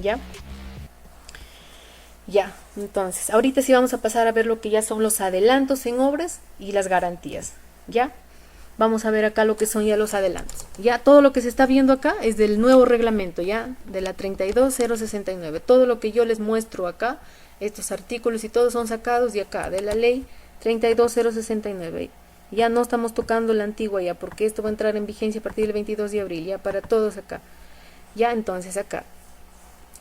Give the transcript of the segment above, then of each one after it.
¿ya? Ya, entonces, ahorita sí vamos a pasar a ver lo que ya son los adelantos en obras y las garantías, ¿ya? Vamos a ver acá lo que son ya los adelantos. Ya todo lo que se está viendo acá es del nuevo reglamento, ya, de la 32069. Todo lo que yo les muestro acá, estos artículos y todos son sacados de acá, de la ley 32069. Ya no estamos tocando la antigua ya, porque esto va a entrar en vigencia a partir del 22 de abril, ya para todos acá. Ya, entonces acá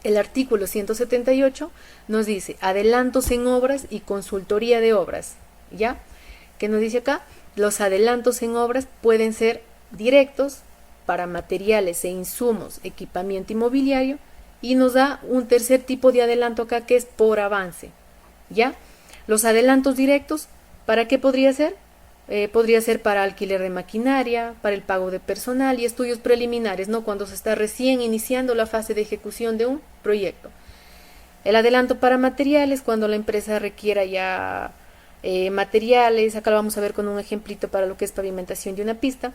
el artículo 178 nos dice adelantos en obras y consultoría de obras, ¿ya? ¿Qué nos dice acá? Los adelantos en obras pueden ser directos para materiales e insumos, equipamiento inmobiliario, y nos da un tercer tipo de adelanto acá que es por avance, ¿ya? Los adelantos directos, ¿para qué podría ser? Podría ser para alquiler de maquinaria, para el pago de personal y estudios preliminares, ¿no? Cuando se está recién iniciando la fase de ejecución de un proyecto. El adelanto para materiales, cuando la empresa requiera ya materiales, acá lo vamos a ver con un ejemplito para lo que es pavimentación de una pista.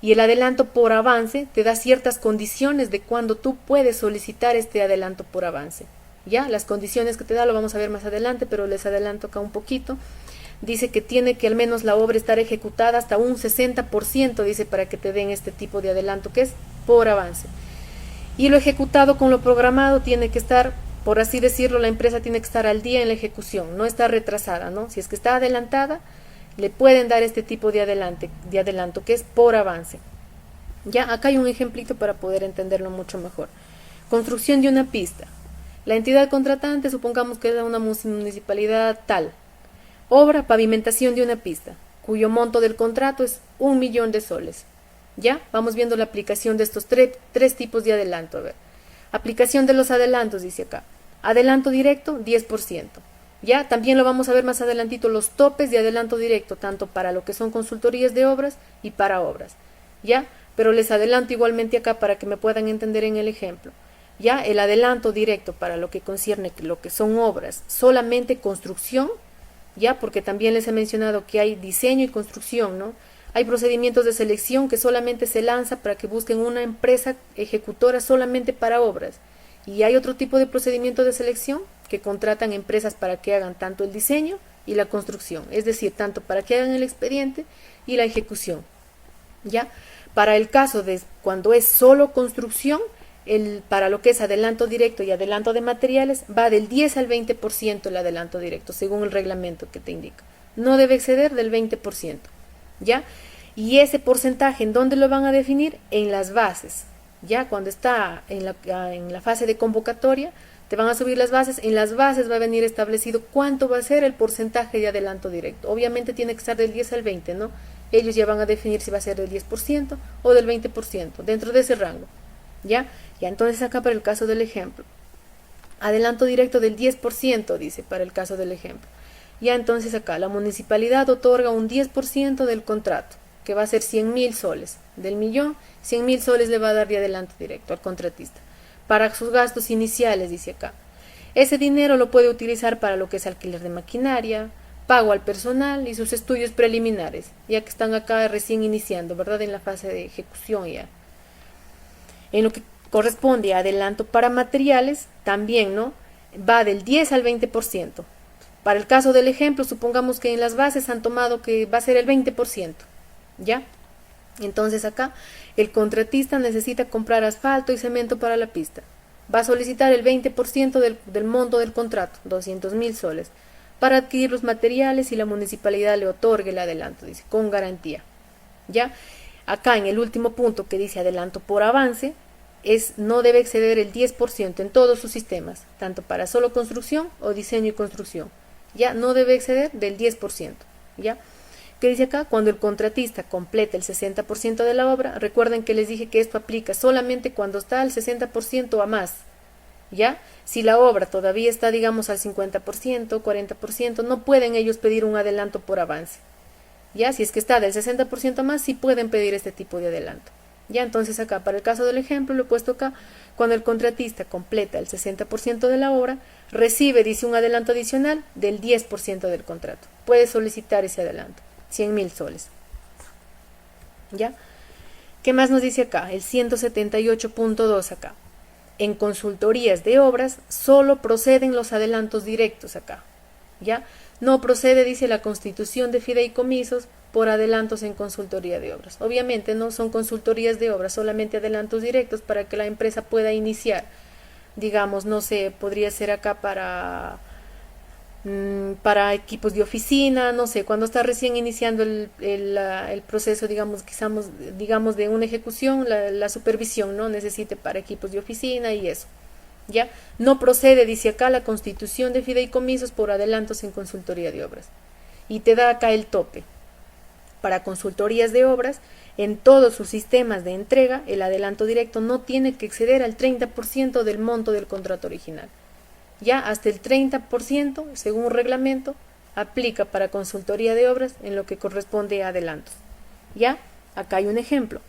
Y el adelanto por avance te da ciertas condiciones de cuando tú puedes solicitar este adelanto por avance. Ya, las condiciones que te da lo vamos a ver más adelante, pero les adelanto acá un poquito. Dice que tiene que al menos la obra estar ejecutada hasta un 60%, dice, para que te den este tipo de adelanto que es por avance. Y lo ejecutado con lo programado tiene que estar, por así decirlo, la empresa tiene que estar al día en la ejecución, no está retrasada, ¿no? Si es que está adelantada, le pueden dar este tipo de adelanto que es por avance. Ya, acá hay un ejemplito para poder entenderlo mucho mejor. Construcción de una pista. La entidad contratante, supongamos que es una municipalidad tal. Obra, pavimentación de una pista, cuyo monto del contrato es 1.000.000 de soles. Ya, vamos viendo la aplicación de estos tres tipos de adelanto. A ver, aplicación de los adelantos, dice acá. Adelanto directo, 10%. Ya, también lo vamos a ver más adelantito, los topes de adelanto directo, tanto para lo que son consultorías de obras y para obras. Ya, pero les adelanto igualmente acá para que me puedan entender en el ejemplo. Ya, el adelanto directo para lo que concierne lo que son obras, solamente construcción, ya, porque también les he mencionado que hay diseño y construcción, ¿no? Hay procedimientos de selección que solamente se lanza para que busquen una empresa ejecutora solamente para obras. Y hay otro tipo de procedimiento de selección que contratan empresas para que hagan tanto el diseño y la construcción, es decir, tanto para que hagan el expediente y la ejecución. ¿Ya? Para el caso de cuando es solo construcción, para lo que es adelanto directo y adelanto de materiales, va del 10 al 20% el adelanto directo, según el reglamento que te indica. No debe exceder del 20%, ¿ya? Y ese porcentaje, ¿en dónde lo van a definir? En las bases, ¿ya? Cuando está en la fase de convocatoria, te van a subir las bases, en las bases va a venir establecido cuánto va a ser el porcentaje de adelanto directo. Obviamente tiene que estar del 10 al 20, ¿no? Ellos ya van a definir si va a ser del 10% o del 20%, dentro de ese rango, ¿ya? Ya, entonces acá para el caso del ejemplo, adelanto directo del 10%, dice, para el caso del ejemplo. Ya, entonces acá la municipalidad otorga un 10% del contrato, que va a ser 100.000 soles. Del millón, 100.000 soles le va a dar de adelanto directo al contratista. Para sus gastos iniciales, dice acá. Ese dinero lo puede utilizar para lo que es alquiler de maquinaria, pago al personal y sus estudios preliminares, ya que están acá recién iniciando, ¿verdad? En la fase de ejecución ya. En lo que corresponde a adelanto para materiales, también, ¿no? Va del 10 al 20%. Para el caso del ejemplo, supongamos que en las bases han tomado que va a ser el 20%, ¿ya? Entonces acá el contratista necesita comprar asfalto y cemento para la pista. Va a solicitar el 20% del monto del contrato, 200.000 soles, para adquirir los materiales y la municipalidad le otorgue el adelanto, dice, con garantía, ¿ya? Acá en el último punto que dice adelanto por avance, no debe exceder el 10% en todos sus sistemas, tanto para solo construcción o diseño y construcción. Ya no debe exceder del 10%. ¿Ya? ¿Qué dice acá? Cuando el contratista completa el 60% de la obra, recuerden que les dije que esto aplica solamente cuando está al 60% a más. ¿Ya? Si la obra todavía está, digamos, al 50%, 40%, no pueden ellos pedir un adelanto por avance. ¿Ya? Si es que está del 60% más, sí pueden pedir este tipo de adelanto. Ya, entonces acá, para el caso del ejemplo, lo he puesto acá, cuando el contratista completa el 60% de la obra, recibe, dice, un adelanto adicional del 10% del contrato. Puede solicitar ese adelanto, 100.000 soles. ¿Ya? ¿Qué más nos dice acá? El 178.2 acá. En consultorías de obras solo proceden los adelantos directos acá, ¿ya? No procede, dice, la constitución de fideicomisos por adelantos en consultoría de obras. Obviamente no son consultorías de obras, solamente adelantos directos para que la empresa pueda iniciar. Digamos, no sé, podría ser acá para equipos de oficina, no sé, cuando está recién iniciando el proceso, digamos, de una ejecución, la supervisión, ¿no? Necesite para equipos de oficina y eso. ¿Ya? No procede, dice acá, la constitución de fideicomisos por adelantos en consultoría de obras. Y te da acá el tope. Para consultorías de obras, en todos sus sistemas de entrega, el adelanto directo no tiene que exceder al 30% del monto del contrato original. Ya hasta el 30%, según reglamento, aplica para consultoría de obras en lo que corresponde a adelantos. Ya, acá hay un ejemplo.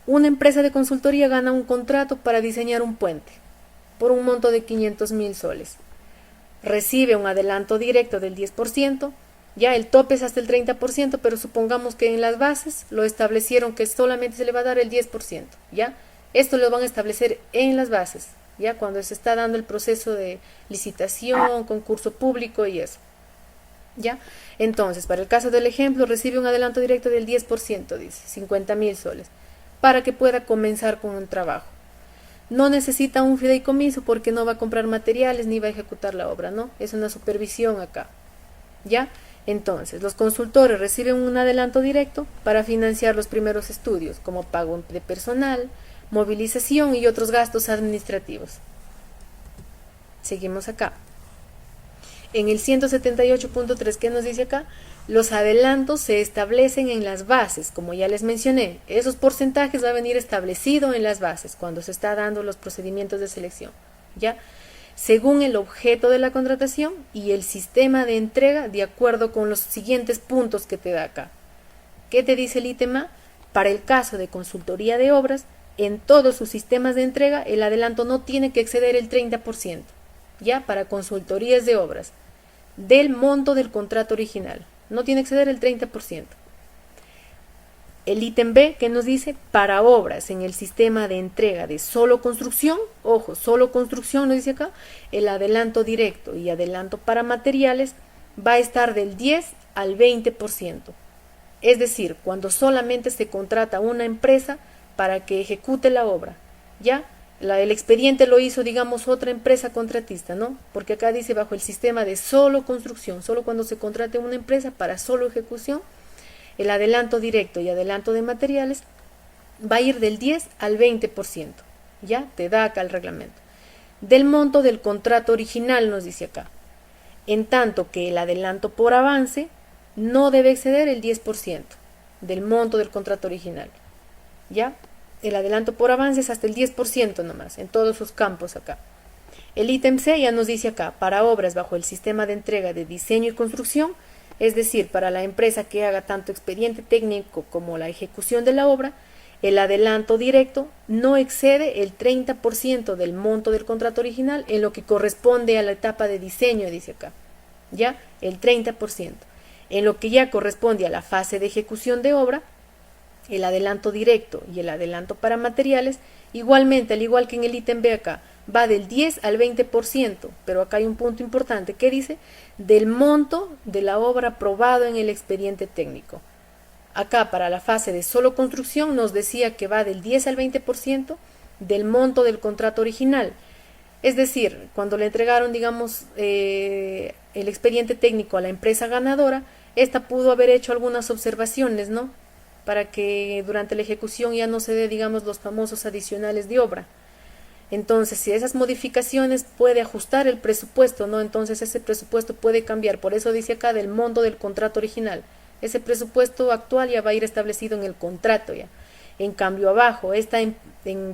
Una empresa de consultoría gana un contrato para diseñar un puente por un monto de 500.000 soles. Recibe un adelanto directo del 10%, ya el tope es hasta el 30%, pero supongamos que en las bases lo establecieron que solamente se le va a dar el 10%, ¿ya? Esto lo van a establecer en las bases, ¿ya? Cuando se está dando el proceso de licitación, concurso público y eso, ¿ya? Entonces, para el caso del ejemplo, recibe un adelanto directo del 10%, dice, 50.000 soles, para que pueda comenzar con un trabajo. No necesita un fideicomiso porque no va a comprar materiales ni va a ejecutar la obra, ¿no? Es una supervisión acá, ¿ya? Entonces, los consultores reciben un adelanto directo para financiar los primeros estudios, como pago de personal, movilización y otros gastos administrativos. Seguimos acá. En el 178.3, ¿qué nos dice acá? Los adelantos se establecen en las bases, como ya les mencioné. Esos porcentajes va a venir establecido en las bases cuando se está dando los procedimientos de selección, ¿ya? Según el objeto de la contratación y el sistema de entrega, de acuerdo con los siguientes puntos que te da acá. ¿Qué te dice el ítem A? Para el caso de consultoría de obras, en todos sus sistemas de entrega, el adelanto no tiene que exceder el 30%, ya para consultorías de obras, del monto del contrato original. No tiene que exceder el 30%. El ítem B, que nos dice, para obras en el sistema de entrega de solo construcción, ojo, solo construcción nos dice acá, el adelanto directo y adelanto para materiales va a estar del 10 al 20%. Es decir, cuando solamente se contrata una empresa para que ejecute la obra, ¿ya? El expediente lo hizo, digamos, otra empresa contratista, ¿no? Porque acá dice bajo el sistema de solo construcción, solo cuando se contrate una empresa para solo ejecución, el adelanto directo y adelanto de materiales va a ir del 10 al 20%, ¿ya? Te da acá el reglamento. Del monto del contrato original nos dice acá, en tanto que el adelanto por avance no debe exceder el 10% del monto del contrato original, ¿ya? El adelanto por avance es hasta el 10% nomás, en todos sus campos acá. El ítem C ya nos dice acá, para obras bajo el sistema de entrega de diseño y construcción, es decir, para la empresa que haga tanto expediente técnico como la ejecución de la obra, el adelanto directo no excede el 30% del monto del contrato original en lo que corresponde a la etapa de diseño, dice acá, ya, el 30%. En lo que ya corresponde a la fase de ejecución de obra, el adelanto directo y el adelanto para materiales, igualmente, al igual que en el ítem B acá, va del 10 al 20%, pero acá hay un punto importante que dice del monto de la obra aprobado en el expediente técnico. Acá para la fase de solo construcción nos decía que va del 10 al 20% del monto del contrato original. Es decir, cuando le entregaron, digamos, el expediente técnico a la empresa ganadora, esta pudo haber hecho algunas observaciones, ¿no? Para que durante la ejecución ya no se dé, digamos, los famosos adicionales de obra. Entonces, si esas modificaciones puede ajustar el presupuesto, ¿no? Entonces ese presupuesto puede cambiar. Por eso dice acá del monto del contrato original. Ese presupuesto actual ya va a ir establecido en el contrato ya. En cambio abajo,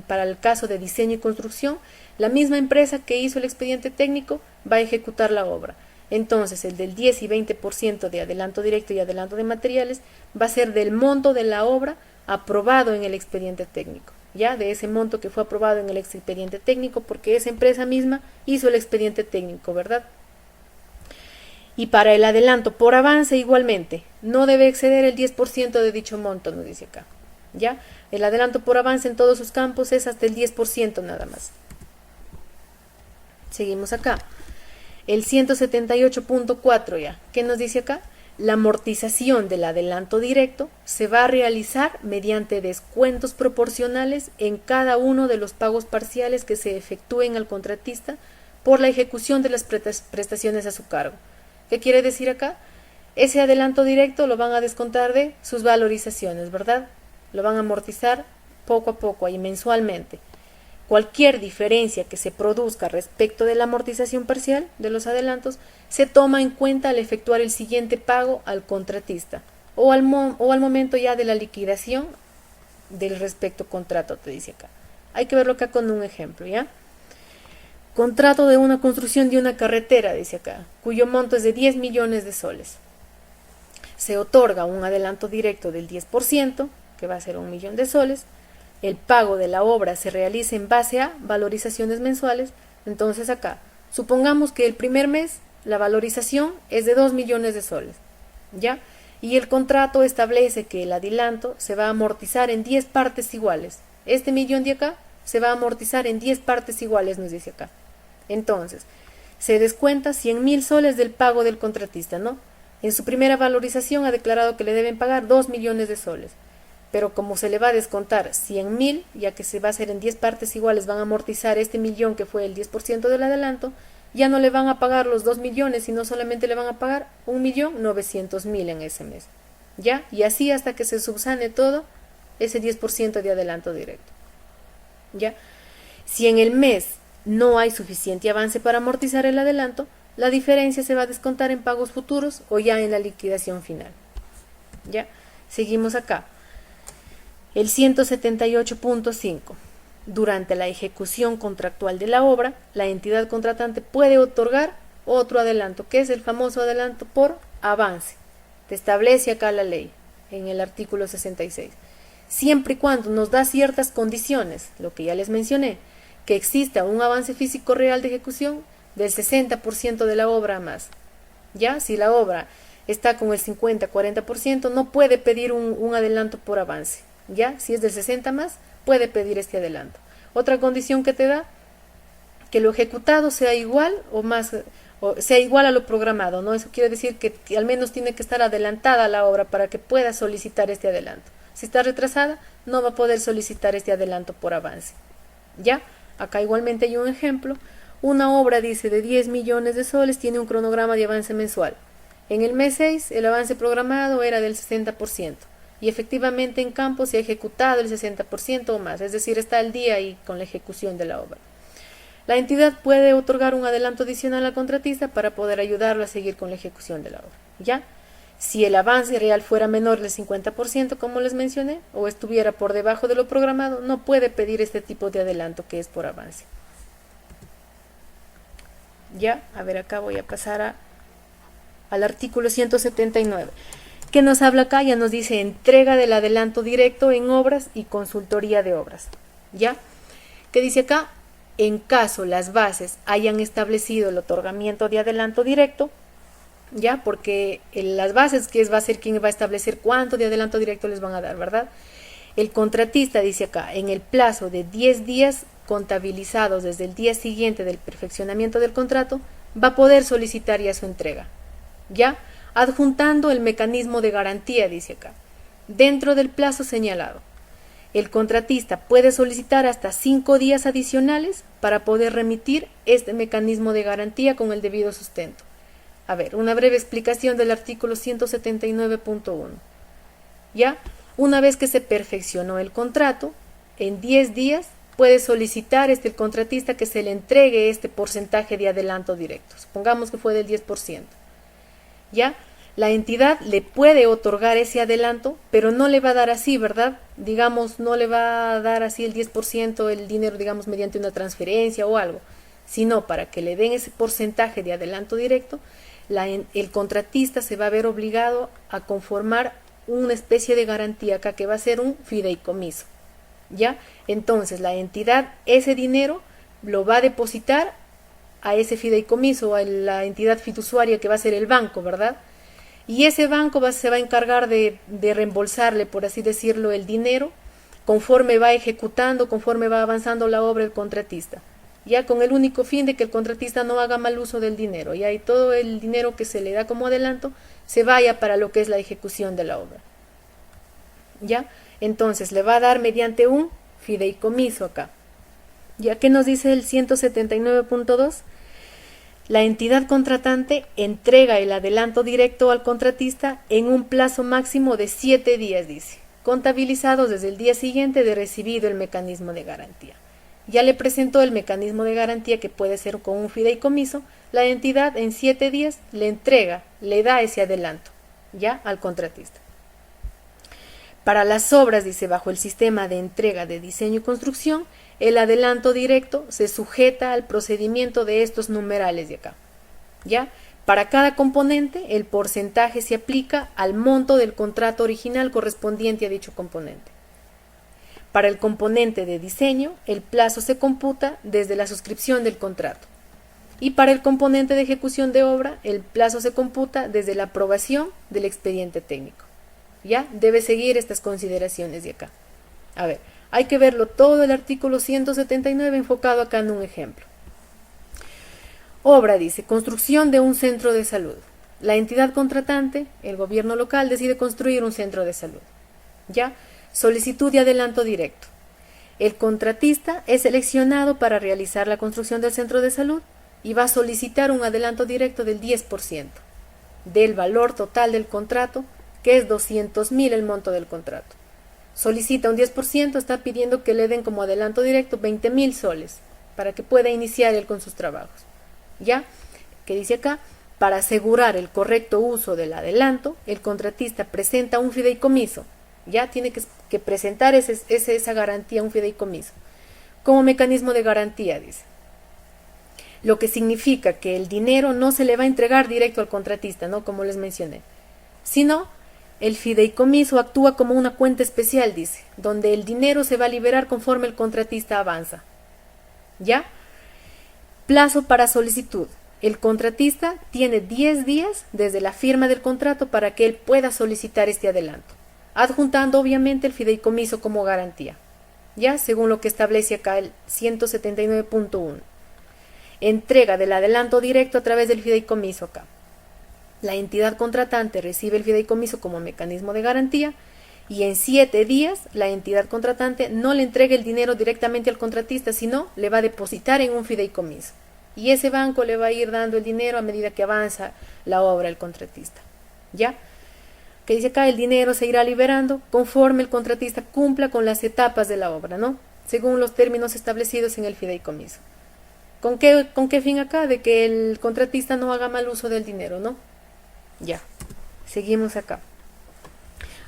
para el caso de diseño y construcción, la misma empresa que hizo el expediente técnico va a ejecutar la obra. Entonces, el del 10 y 20% de adelanto directo y adelanto de materiales va a ser del monto de la obra aprobado en el expediente técnico, ya de ese monto que fue aprobado en el expediente técnico, porque esa empresa misma hizo el expediente técnico, ¿verdad? Y para el adelanto por avance igualmente, no debe exceder el 10% de dicho monto, nos dice acá, ¿ya? El adelanto por avance en todos sus campos es hasta el 10% nada más. Seguimos acá. El 178.4 ya. ¿Qué nos dice acá? La amortización del adelanto directo se va a realizar mediante descuentos proporcionales en cada uno de los pagos parciales que se efectúen al contratista por la ejecución de las prestaciones a su cargo. ¿Qué quiere decir acá? Ese adelanto directo lo van a descontar de sus valorizaciones, ¿verdad? Lo van a amortizar poco a poco, ahí mensualmente. Cualquier diferencia que se produzca respecto de la amortización parcial de los adelantos se toma en cuenta al efectuar el siguiente pago al contratista o al momento ya de la liquidación del respecto contrato, te dice acá. Hay que verlo acá con un ejemplo, ¿ya? Contrato de una construcción de una carretera, dice acá, cuyo monto es de 10 millones de soles. Se otorga un adelanto directo del 10%, que va a ser 1 millón de soles. El pago de la obra se realiza en base a valorizaciones mensuales. Entonces acá, supongamos que el primer mes la valorización es de 2 millones de soles, ¿ya? Y el contrato establece que el adelanto se va a amortizar en 10 partes iguales. Este millón de acá se va a amortizar en 10 partes iguales, nos dice acá. Entonces, se descuenta 100.000 soles del pago del contratista, ¿no? En su primera valorización ha declarado que le deben pagar 2 millones de soles. Pero como se le va a descontar 100.000, ya que se va a hacer en 10 partes iguales, van a amortizar este millón que fue el 10% del adelanto, ya no le van a pagar los 2 millones, sino solamente le van a pagar 1.900.000 en ese mes. ¿Ya? Y así hasta que se subsane todo ese 10% de adelanto directo. ¿Ya? Si en el mes no hay suficiente avance para amortizar el adelanto, la diferencia se va a descontar en pagos futuros o ya en la liquidación final. ¿Ya? Seguimos acá. El 178.5. Durante la ejecución contractual de la obra, la entidad contratante puede otorgar otro adelanto, que es el famoso adelanto por avance. Te establece acá la ley, en el artículo 66. Siempre y cuando nos da ciertas condiciones, lo que ya les mencioné, que exista un avance físico real de ejecución del 60% de la obra más. Ya, si la obra está con el 50-40%, no puede pedir un adelanto por avance. Ya, si es del 60 más, puede pedir este adelanto. Otra condición que te da, que lo ejecutado sea igual o más, o sea igual a lo programado, ¿no? Eso quiere decir que al menos tiene que estar adelantada la obra para que pueda solicitar este adelanto. Si está retrasada, no va a poder solicitar este adelanto por avance. Ya, acá igualmente hay un ejemplo. Una obra, dice, de 10 millones de soles tiene un cronograma de avance mensual. En el mes 6, el avance programado era del 60%. Y efectivamente en campo se ha ejecutado el 60% o más, es decir, está al día y con la ejecución de la obra. La entidad puede otorgar un adelanto adicional al contratista para poder ayudarlo a seguir con la ejecución de la obra. ¿Ya? Si el avance real fuera menor del 50%, como les mencioné, o estuviera por debajo de lo programado, no puede pedir este tipo de adelanto que es por avance. Ya, a ver, acá voy a pasar al artículo 179. ¿Qué nos habla acá? Ya nos dice entrega del adelanto directo en obras y consultoría de obras. ¿Ya? ¿Qué dice acá? En caso las bases hayan establecido el otorgamiento de adelanto directo, ¿ya? Porque las bases, que va a ser quien va a establecer cuánto de adelanto directo les van a dar, ¿verdad? El contratista, dice acá, en el plazo de 10 días contabilizados desde el día siguiente del perfeccionamiento del contrato, va a poder solicitar ya su entrega. ¿Ya? Adjuntando el mecanismo de garantía, dice acá, dentro del plazo señalado. El contratista puede solicitar hasta 5 días adicionales para poder remitir este mecanismo de garantía con el debido sustento. A ver, una breve explicación del artículo 179.1. ¿Ya? Una vez que se perfeccionó el contrato, en 10 días puede solicitar el contratista que se le entregue este porcentaje de adelanto directo. Supongamos que fue del 10%. ¿Ya? La entidad le puede otorgar ese adelanto, pero no le va a dar así, ¿verdad? Digamos, no le va a dar así el 10% el dinero, digamos, mediante una transferencia o algo, sino para que le den ese porcentaje de adelanto directo, el contratista se va a ver obligado a conformar una especie de garantía acá que va a ser un fideicomiso, ¿ya? Entonces, la entidad, ese dinero lo va a depositar a ese fideicomiso, a la entidad fiduciaria que va a ser el banco, ¿verdad? Y ese banco se va a encargar de reembolsarle, por así decirlo, el dinero conforme va ejecutando, conforme va avanzando la obra el contratista. ya con el único fin de que el contratista no haga mal uso del dinero, ya, y todo el dinero que se le da como adelanto se vaya para lo que es la ejecución de la obra. ¿Ya? Entonces le va a dar mediante un fideicomiso acá. ¿Ya? ¿Qué nos dice el 179.2? La entidad contratante entrega el adelanto directo al contratista en un plazo máximo de 7 días, dice, contabilizados desde el día siguiente de recibido el mecanismo de garantía. Ya le presentó el mecanismo de garantía, que puede ser con un fideicomiso. La entidad en 7 días le entrega, le da ese adelanto, ya, al contratista. Para las obras, dice, bajo el sistema de entrega de diseño y construcción, el adelanto directo se sujeta al procedimiento de estos numerales de acá, ¿ya? Para cada componente, el porcentaje se aplica al monto del contrato original correspondiente a dicho componente. Para el componente de diseño, el plazo se computa desde la suscripción del contrato. Y para el componente de ejecución de obra, el plazo se computa desde la aprobación del expediente técnico. ¿Ya? Debe seguir estas consideraciones de acá. A ver, hay que verlo todo el artículo 179 enfocado acá en un ejemplo. Obra, dice, construcción de un centro de salud. La entidad contratante, el gobierno local, decide construir un centro de salud. ¿Ya? Solicitud de adelanto directo. El contratista es seleccionado para realizar la construcción del centro de salud y va a solicitar un adelanto directo del 10% del valor total del contrato, que es 200.000 el monto del contrato. Solicita un 10%, está pidiendo que le den como adelanto directo 20.000 soles para que pueda iniciar él con sus trabajos. ¿Ya? Que dice acá, para asegurar el correcto uso del adelanto, el contratista presenta un fideicomiso. Ya tiene que presentar esa garantía, un fideicomiso, como mecanismo de garantía, dice. Lo que significa que el dinero no se le va a entregar directo al contratista, ¿no? Como les mencioné, sino el fideicomiso actúa como una cuenta especial, dice, donde el dinero se va a liberar conforme el contratista avanza. ¿Ya? Plazo para solicitud. El contratista tiene 10 días desde la firma del contrato para que él pueda solicitar este adelanto, adjuntando obviamente el fideicomiso como garantía, ya, según lo que establece acá el 179.1. Entrega del adelanto directo a través del fideicomiso acá. La entidad contratante recibe el fideicomiso como mecanismo de garantía y en 7 días la entidad contratante no le entrega el dinero directamente al contratista, sino le va a depositar en un fideicomiso. Y ese banco le va a ir dando el dinero a medida que avanza la obra el contratista. ¿Ya? Que dice acá, el dinero se irá liberando conforme el contratista cumpla con las etapas de la obra, ¿no? Según los términos establecidos en el fideicomiso. ¿Con qué fin acá? De que el contratista no haga mal uso del dinero, ¿no? Ya, seguimos acá.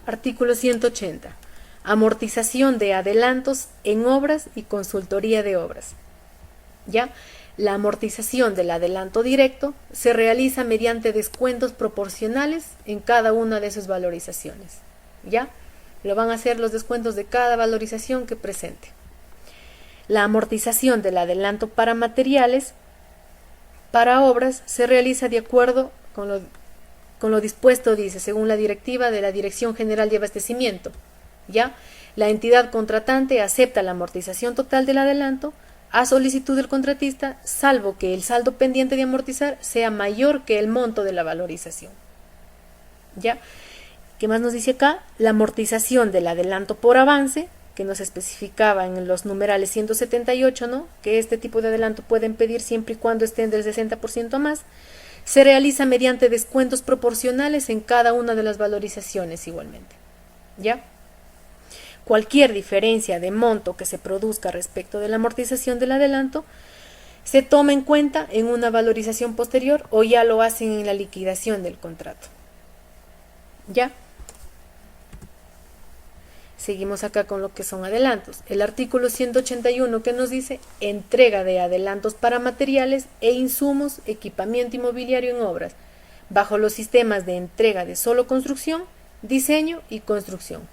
Artículo 180. Amortización de adelantos en obras y consultoría de obras. ¿Ya? La amortización del adelanto directo se realiza mediante descuentos proporcionales en cada una de sus valorizaciones. ¿Ya? Lo van a hacer los descuentos de cada valorización que presente. La amortización del adelanto para materiales, para obras, se realiza de acuerdo con lo dispuesto, dice, según la directiva de la Dirección General de Abastecimiento. ¿Ya? La entidad contratante acepta la amortización total del adelanto a solicitud del contratista, salvo que el saldo pendiente de amortizar sea mayor que el monto de la valorización. ¿Ya? ¿Qué más nos dice acá? La amortización del adelanto por avance, que nos especificaba en los numerales 178, ¿no? Que este tipo de adelanto pueden pedir siempre y cuando estén del 60% más, se realiza mediante descuentos proporcionales en cada una de las valorizaciones igualmente. ¿Ya? Cualquier diferencia de monto que se produzca respecto de la amortización del adelanto se toma en cuenta en una valorización posterior o ya lo hacen en la liquidación del contrato. ¿Ya? Seguimos acá con lo que son adelantos. El artículo 181 que nos dice entrega de adelantos para materiales e insumos, equipamiento inmobiliario en obras, bajo los sistemas de entrega de solo construcción, diseño y construcción.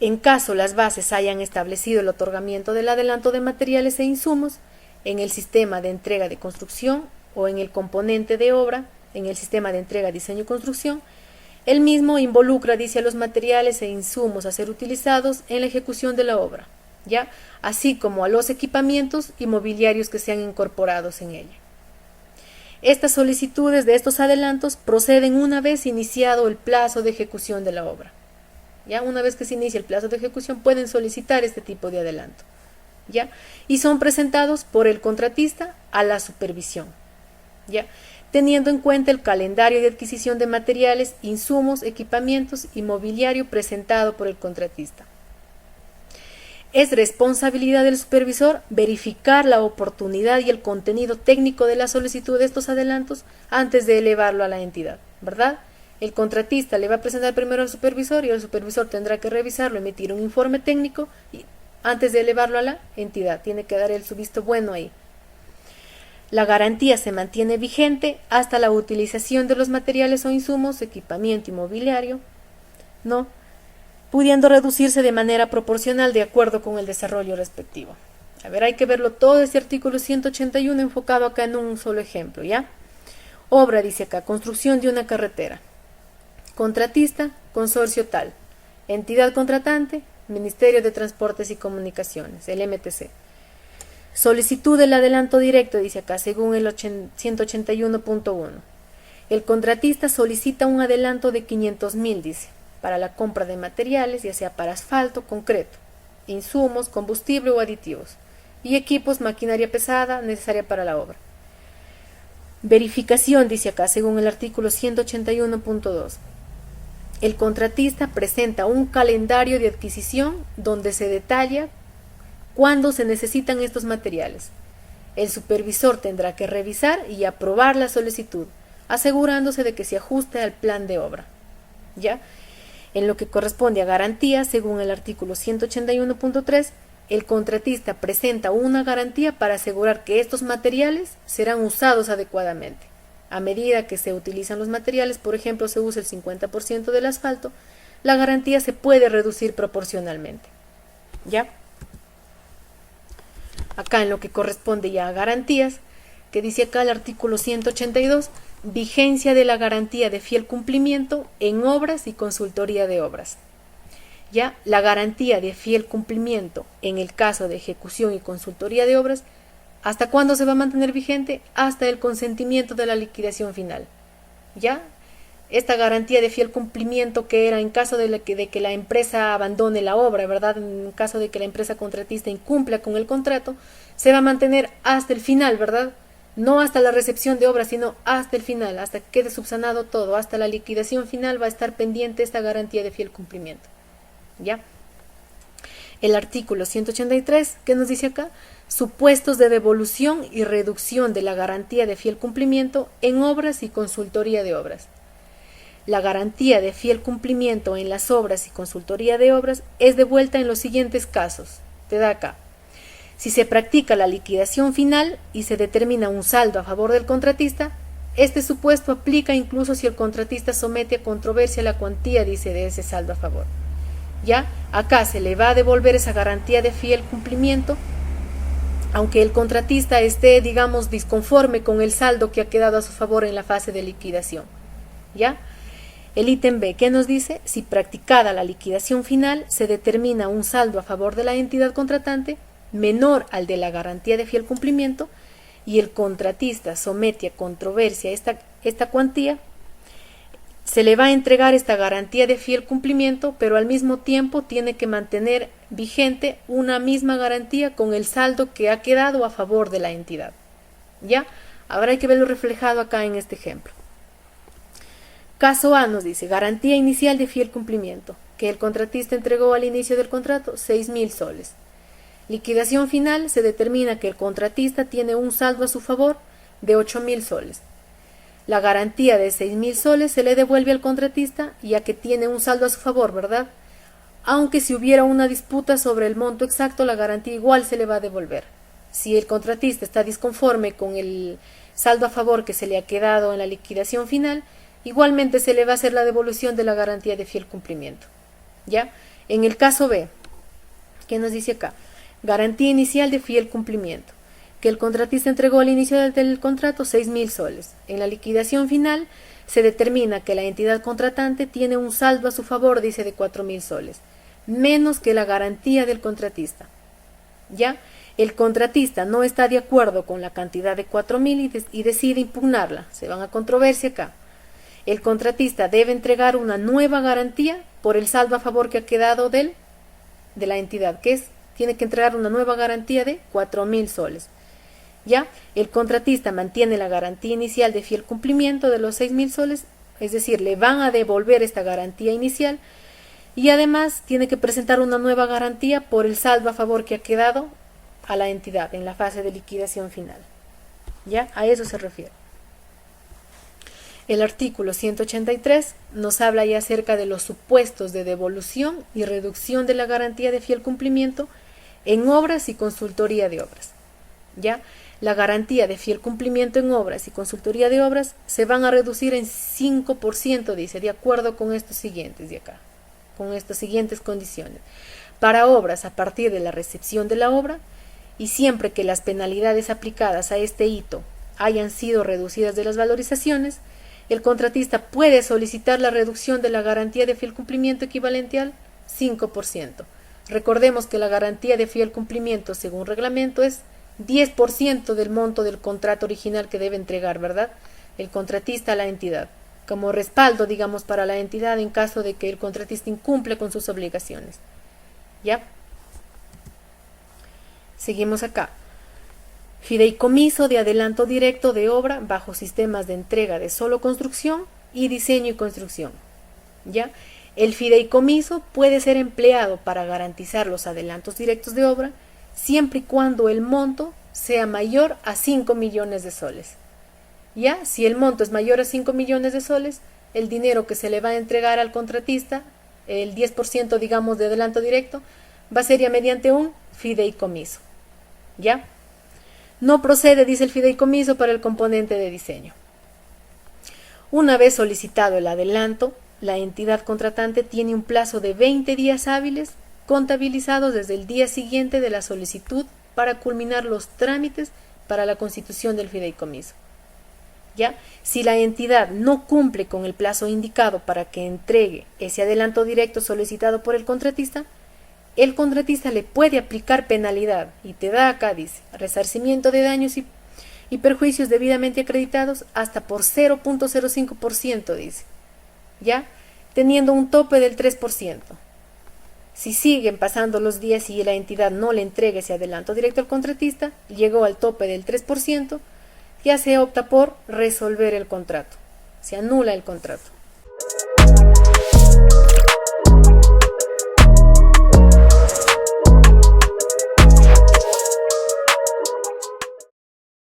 En caso las bases hayan establecido el otorgamiento del adelanto de materiales e insumos en el sistema de entrega de construcción o en el componente de obra, en el sistema de entrega, diseño y construcción, el mismo involucra, dice, a los materiales e insumos a ser utilizados en la ejecución de la obra, ¿ya? Así como a los equipamientos y mobiliarios que sean incorporados en ella. Estas solicitudes de estos adelantos proceden una vez iniciado el plazo de ejecución de la obra. ¿Ya? Una vez que se inicia el plazo de ejecución pueden solicitar este tipo de adelanto, ¿ya? Y son presentados por el contratista a la supervisión, ¿ya? Teniendo en cuenta el calendario de adquisición de materiales, insumos, equipamientos y mobiliario presentado por el contratista. Es responsabilidad del supervisor verificar la oportunidad y el contenido técnico de la solicitud de estos adelantos antes de elevarlo a la entidad, ¿verdad? El contratista le va a presentar primero al supervisor y el supervisor tendrá que revisarlo, emitir un informe técnico y antes de elevarlo a la entidad. Tiene que dar su visto bueno ahí. La garantía se mantiene vigente hasta la utilización de los materiales o insumos, equipamiento y mobiliario, ¿no? Pudiendo reducirse de manera proporcional de acuerdo con el desarrollo respectivo. A ver, hay que verlo todo este artículo 181 enfocado acá en un solo ejemplo, ¿ya? Obra, dice acá, construcción de una carretera. Contratista, consorcio tal. Entidad contratante, Ministerio de Transportes y Comunicaciones, el MTC. Solicitud del adelanto directo, dice acá, según el 181.1. El contratista solicita un adelanto de 500.000, dice, para la compra de materiales, ya sea para asfalto, concreto, insumos, combustible o aditivos, y equipos, maquinaria pesada necesaria para la obra. Verificación, dice acá, según el artículo 181.2. El contratista presenta un calendario de adquisición donde se detalla cuándo se necesitan estos materiales. El supervisor tendrá que revisar y aprobar la solicitud, asegurándose de que se ajuste al plan de obra, ¿ya? En lo que corresponde a garantías, según el artículo 181.3, el contratista presenta una garantía para asegurar que estos materiales serán usados adecuadamente. A medida que se utilizan los materiales, por ejemplo, se usa el 50% del asfalto, la garantía se puede reducir proporcionalmente, ¿ya? Acá en lo que corresponde ya a garantías, que dice acá el artículo 182, vigencia de la garantía de fiel cumplimiento en obras y consultoría de obras. Ya, la garantía de fiel cumplimiento en el caso de ejecución y consultoría de obras, ¿hasta cuándo se va a mantener vigente? Hasta el consentimiento de la liquidación final. Ya, esta garantía de fiel cumplimiento que era en caso de que la empresa abandone la obra, ¿verdad? En caso de que la empresa contratista incumpla con el contrato, se va a mantener hasta el final, ¿verdad? No hasta la recepción de obra, sino hasta el final, hasta que quede subsanado todo, hasta la liquidación final va a estar pendiente esta garantía de fiel cumplimiento. ¿Ya? El artículo 183, ¿qué nos dice acá? Supuestos de devolución y reducción de la garantía de fiel cumplimiento en obras y consultoría de obras. La garantía de fiel cumplimiento en las obras y consultoría de obras es devuelta en los siguientes casos. Te da acá. Si se practica la liquidación final y se determina un saldo a favor del contratista, este supuesto aplica incluso si el contratista somete a controversia la cuantía, dice, de ese saldo a favor. Ya, acá se le va a devolver esa garantía de fiel cumplimiento, aunque el contratista esté, digamos, disconforme con el saldo que ha quedado a su favor en la fase de liquidación. ¿Ya? El ítem B, ¿qué nos dice? Si practicada la liquidación final, se determina un saldo a favor de la entidad contratante menor al de la garantía de fiel cumplimiento y el contratista somete a controversia esta cuantía, se le va a entregar esta garantía de fiel cumplimiento, pero al mismo tiempo tiene que mantener vigente una misma garantía con el saldo que ha quedado a favor de la entidad. ¿Ya? Ahora hay que verlo reflejado acá en este ejemplo. Caso A nos dice, garantía inicial de fiel cumplimiento, que el contratista entregó al inicio del contrato 6.000 soles. Liquidación final, se determina que el contratista tiene un saldo a su favor de 8.000 soles. La garantía de 6.000 soles se le devuelve al contratista, ya que tiene un saldo a su favor, ¿verdad? Aunque si hubiera una disputa sobre el monto exacto, la garantía igual se le va a devolver. Si el contratista está disconforme con el saldo a favor que se le ha quedado en la liquidación final, igualmente se le va a hacer la devolución de la garantía de fiel cumplimiento. ¿Ya? En el caso B, ¿qué nos dice acá? Garantía inicial de fiel cumplimiento, que el contratista entregó al inicio del contrato 6.000 soles. En la liquidación final se determina que la entidad contratante tiene un saldo a su favor, dice, de 4.000 soles, menos que la garantía del contratista. ¿Ya? El contratista no está de acuerdo con la cantidad de 4.000 y decide impugnarla. Se van a controversia acá. El contratista debe entregar una nueva garantía por el saldo a favor que ha quedado de la entidad, tiene que entregar una nueva garantía de 4.000 soles. ¿Ya? El contratista mantiene la garantía inicial de fiel cumplimiento de los 6.000 soles, es decir, le van a devolver esta garantía inicial y además tiene que presentar una nueva garantía por el saldo a favor que ha quedado a la entidad en la fase de liquidación final. ¿Ya? A eso se refiere. El artículo 183 nos habla ya acerca de los supuestos de devolución y reducción de la garantía de fiel cumplimiento en obras y consultoría de obras. ¿Ya? La garantía de fiel cumplimiento en obras y consultoría de obras se van a reducir en 5%, dice, de acuerdo con estos siguientes de acá, con estas siguientes condiciones. Para obras a partir de la recepción de la obra y siempre que las penalidades aplicadas a este hito hayan sido reducidas de las valorizaciones, el contratista puede solicitar la reducción de la garantía de fiel cumplimiento equivalente al 5%. Recordemos que la garantía de fiel cumplimiento según reglamento es 10% del monto del contrato original que debe entregar, ¿verdad? El contratista a la entidad, como respaldo, digamos, para la entidad en caso de que el contratista incumple con sus obligaciones. ¿Ya? Seguimos acá. Fideicomiso de adelanto directo de obra bajo sistemas de entrega de solo construcción y diseño y construcción. ¿Ya? El fideicomiso puede ser empleado para garantizar los adelantos directos de obra siempre y cuando el monto sea mayor a 5 millones de soles. ¿Ya? Si el monto es mayor a 5 millones de soles, el dinero que se le va a entregar al contratista, el 10% digamos de adelanto directo, va a ser ya mediante un fideicomiso. ¿Ya? No procede, dice el fideicomiso, para el componente de diseño. Una vez solicitado el adelanto, la entidad contratante tiene un plazo de 20 días hábiles contabilizados desde el día siguiente de la solicitud para culminar los trámites para la constitución del fideicomiso. ¿Ya? Si la entidad no cumple con el plazo indicado para que entregue ese adelanto directo solicitado por el contratista le puede aplicar penalidad y te da acá, dice, resarcimiento de daños y perjuicios debidamente acreditados hasta por 0.05%, dice, ¿ya? Teniendo un tope del 3%. Si siguen pasando los días y la entidad no le entrega ese adelanto directo al contratista, llegó al tope del 3%, ya se opta por resolver el contrato, se anula el contrato.